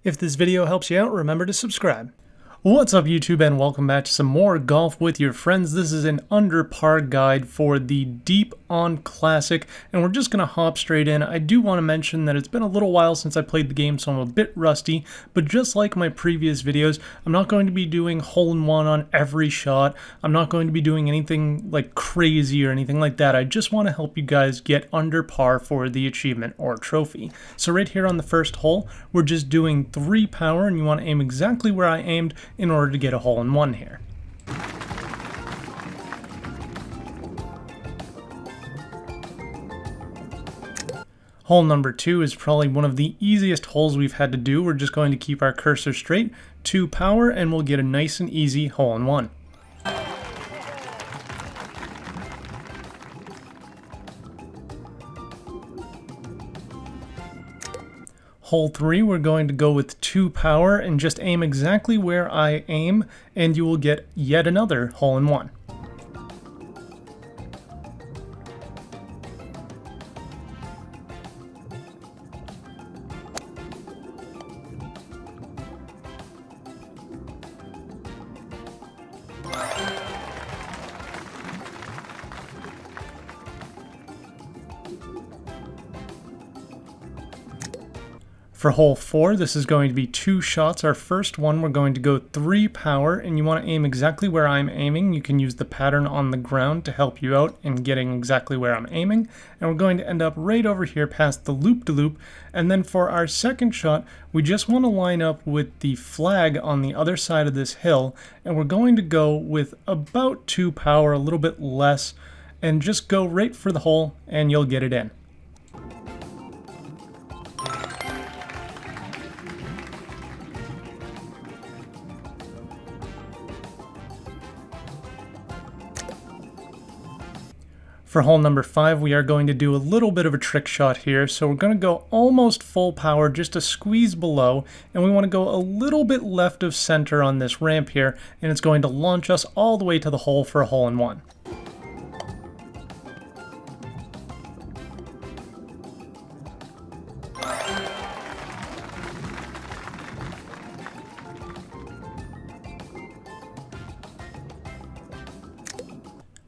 If this video helps you out, remember to subscribe. What's up YouTube, and welcome back to some more Golf with Your Friends. This is an under par guide for the Deep on Classic, and we're just going to hop straight in. I do want to mention that it's been a little while since I played the game, so I'm a bit rusty, but just like my previous videos, I'm not going to be doing hole-in-one on every shot. I'm not going to be doing anything like crazy or anything like that. I just want to help you guys get under par for the achievement or trophy. So right here on the first hole, we're just doing 3 power, and you want to aim exactly where I aimed in order to get a hole-in-one here. Hole number 2 is probably one of the easiest holes we've had to do. We're just going to keep our cursor straight, 2 power, and we'll get a nice and easy hole-in-one. Hole 3, we're going to go with 2 power and just aim exactly where I aim, and you will get yet another hole-in-one. For hole 4, this is going to be 2 shots. Our first one, we're going to go 3 power, and you want to aim exactly where I'm aiming. You can use the pattern on the ground to help you out in getting exactly where I'm aiming. And we're going to end up right over here past the loop-de-loop. And then for our second shot, we just want to line up with the flag on the other side of this hill. And we're going to go with about 2 power, a little bit less, and just go right for the hole, and you'll get it in. For hole number 5, we are going to do a little bit of a trick shot here. So we're going to go almost full power, just a squeeze below, and we want to go a little bit left of center on this ramp here, and it's going to launch us all the way to the hole for a hole-in-one.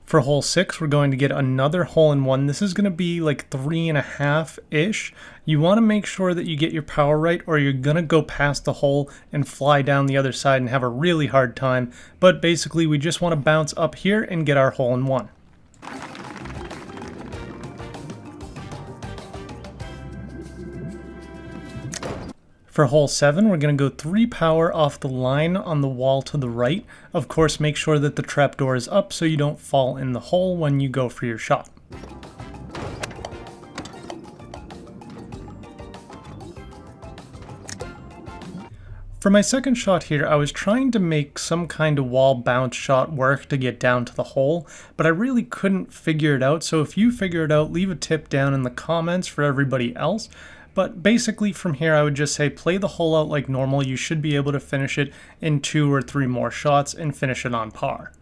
For hole 6, we're going to get another hole-in-one. This is going to be like 3.5-ish. You want to make sure that you get your power right, or you're going to go past the hole and fly down the other side and have a really hard time. But basically, we just want to bounce up here and get our hole-in-one. For hole 7, we're going to go 3 power off the line on the wall to the right. Of course, make sure that the trapdoor is up so you don't fall in the hole when you go for your shot. For my second shot here, I was trying to make some kind of wall bounce shot work to get down to the hole, but I really couldn't figure it out. So if you figure it out, leave a tip down in the comments for everybody else. But basically from here, I would just say play the hole out like normal. You should be able to finish it in 2 or 3 more shots and finish it on par.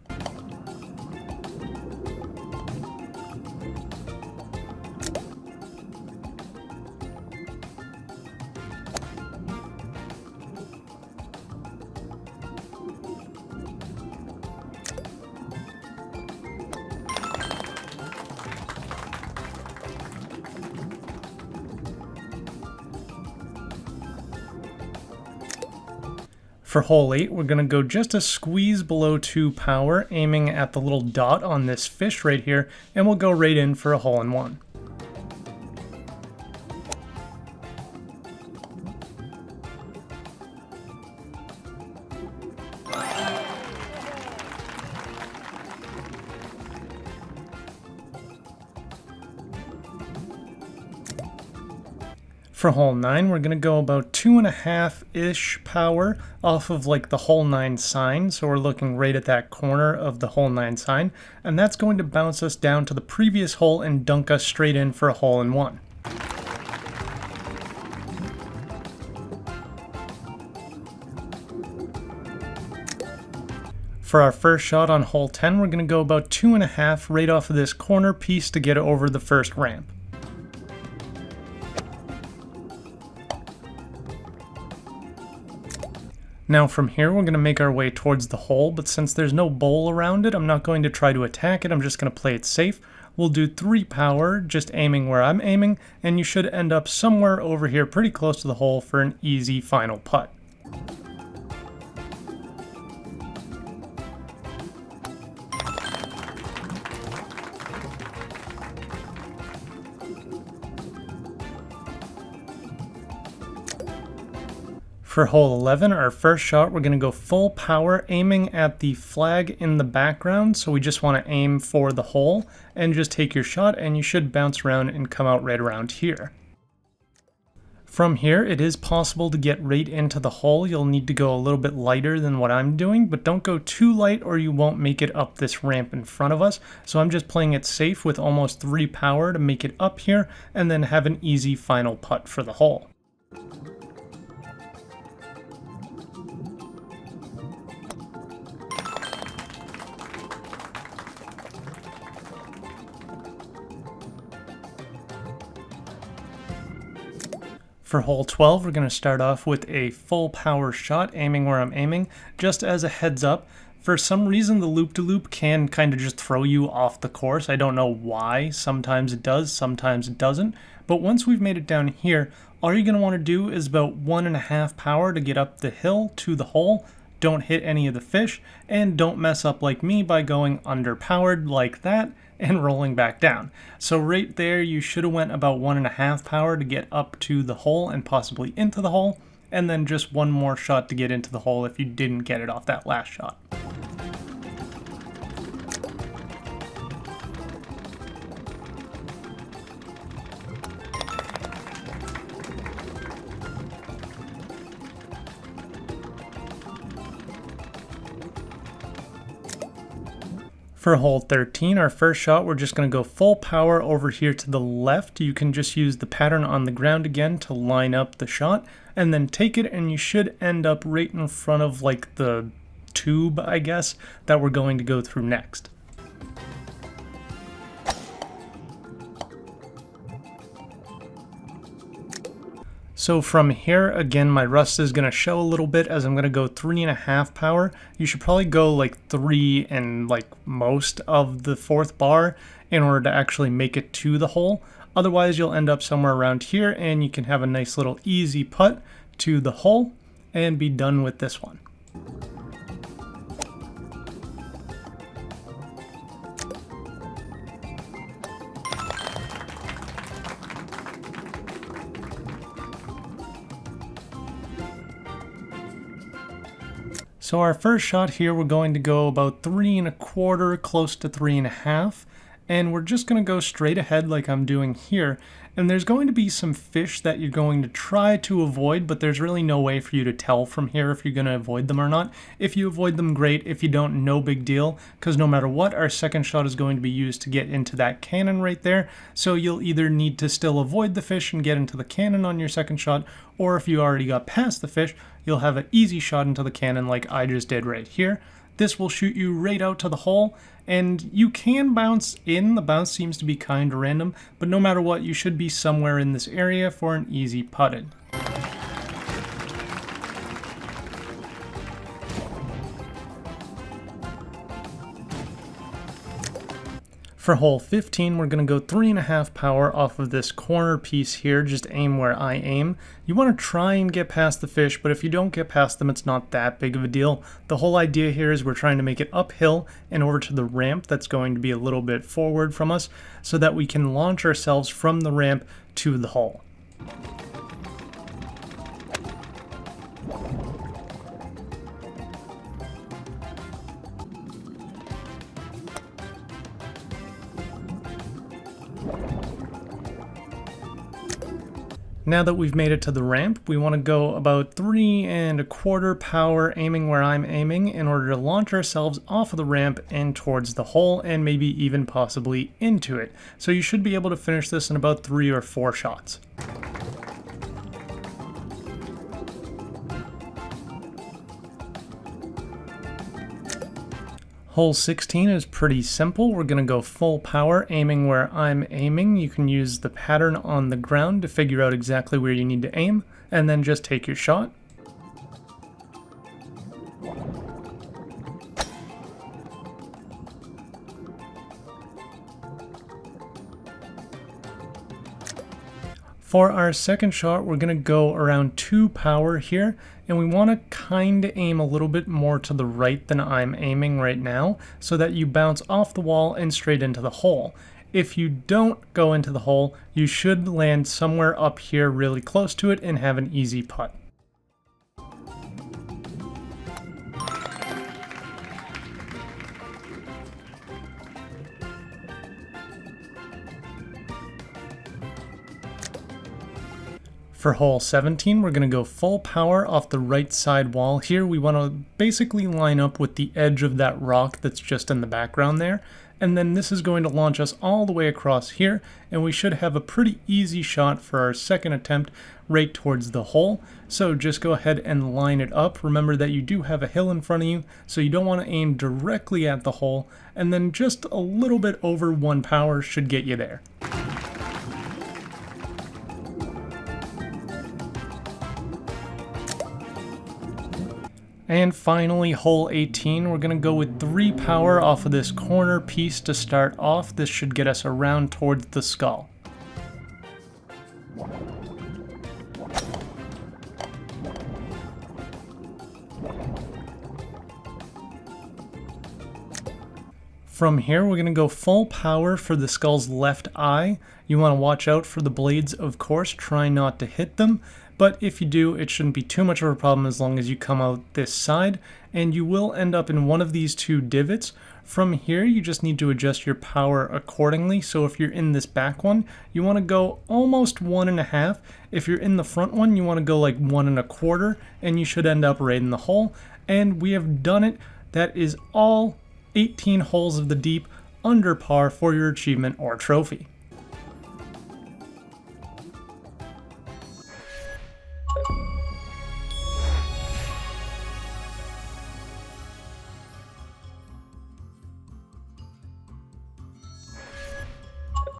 For hole 8, we're going to go just a squeeze below 2 power, aiming at the little dot on this fish right here, and we'll go right in for a hole-in-one. For hole 9, we're going to go about 2.5-ish power off of like the hole 9 sign, so we're looking right at that corner of the hole 9 sign, and that's going to bounce us down to the previous hole and dunk us straight in for a hole-in-one. For our first shot on hole 10, we're going to go about 2.5 right off of this corner piece to get over the first ramp. Now from here we're going to make our way towards the hole, but since there's no bowl around it, I'm not going to try to attack it, I'm just going to play it safe. We'll do 3 power, just aiming where I'm aiming, and you should end up somewhere over here pretty close to the hole for an easy final putt. For hole 11, our first shot, we're going to go full power, aiming at the flag in the background. So we just want to aim for the hole and just take your shot, and you should bounce around and come out right around here. From here, it is possible to get right into the hole. You'll need to go a little bit lighter than what I'm doing, but don't go too light or you won't make it up this ramp in front of us. So I'm just playing it safe with almost 3 power to make it up here and then have an easy final putt for the hole. For hole 12, we're going to start off with a full power shot, aiming where I'm aiming. Just as a heads up, for some reason the loop-de-loop can kind of just throw you off the course. I don't know why. Sometimes it does, sometimes it doesn't. But once we've made it down here, all you're going to want to do is about 1.5 power to get up the hill to the hole. Don't hit any of the fish, and don't mess up like me by going underpowered like that and rolling back down. So right there, you should have went about 1.5 power to get up to the hole and possibly into the hole, and then just one more shot to get into the hole if you didn't get it off that last shot. For hole 13, our first shot, we're just going to go full power over here to the left. You can just use the pattern on the ground again to line up the shot, and then take it, and you should end up right in front of like the tube, I guess, that we're going to go through next. So from here, again, my rust is going to show a little bit as I'm going to go 3.5 power. You should probably go like 3 and like most of the 4th bar in order to actually make it to the hole. Otherwise, you'll end up somewhere around here and you can have a nice little easy putt to the hole and be done with this one. So our first shot here, we're going to go about 3.25, close to 3.5, and we're just going to go straight ahead like I'm doing here. And there's going to be some fish that you're going to try to avoid, but there's really no way for you to tell from here if you're going to avoid them or not. If you avoid them, great. If you don't, no big deal, because no matter what, our second shot is going to be used to get into that cannon right there. So you'll either need to still avoid the fish and get into the cannon on your second shot, or if you already got past the fish, you'll have an easy shot into the cannon like I just did right here. This will shoot you right out to the hole, and you can bounce in. The bounce seems to be kind of random, but no matter what, you should be somewhere in this area for an easy putted. For hole 15, we're going to go 3.5 power off of this corner piece here. Just aim where I aim. You want to try and get past the fish, but if you don't get past them, it's not that big of a deal. The whole idea here is we're trying to make it uphill and over to the ramp that's going to be a little bit forward from us so that we can launch ourselves from the ramp to the hole. Now that we've made it to the ramp, we want to go about 3.25 power, aiming where I'm aiming, in order to launch ourselves off of the ramp and towards the hole, and maybe even possibly into it. So you should be able to finish this in about 3 or 4 shots. Hole 16 is pretty simple. We're going to go full power, aiming where I'm aiming. You can use the pattern on the ground to figure out exactly where you need to aim, and then just take your shot. For our second shot, we're going to go around 2 power here, and we want to kind of aim a little bit more to the right than I'm aiming right now, so that you bounce off the wall and straight into the hole. If you don't go into the hole, you should land somewhere up here really close to it and have an easy putt. For hole 17, we're going to go full power off the right side wall here. We want to basically line up with the edge of that rock that's just in the background there. And then this is going to launch us all the way across here, and we should have a pretty easy shot for our second attempt right towards the hole. So just go ahead and line it up. Remember that you do have a hill in front of you, so you don't want to aim directly at the hole, and then just a little bit over 1 power should get you there. And finally, hole 18, we're going to go with 3 power off of this corner piece to start off. This should get us around towards the skull. From here, we're going to go full power for the skull's left eye. You want to watch out for the blades, of course. Try not to hit them. But if you do, it shouldn't be too much of a problem as long as you come out this side, and you will end up in one of these 2 divots. From here, you just need to adjust your power accordingly. So if you're in this back one, you want to go almost 1.5. If you're in the front one, you want to go like 1.25, and you should end up right in the hole. And we have done it. That is all 18 holes of the deep under par for your achievement or trophy.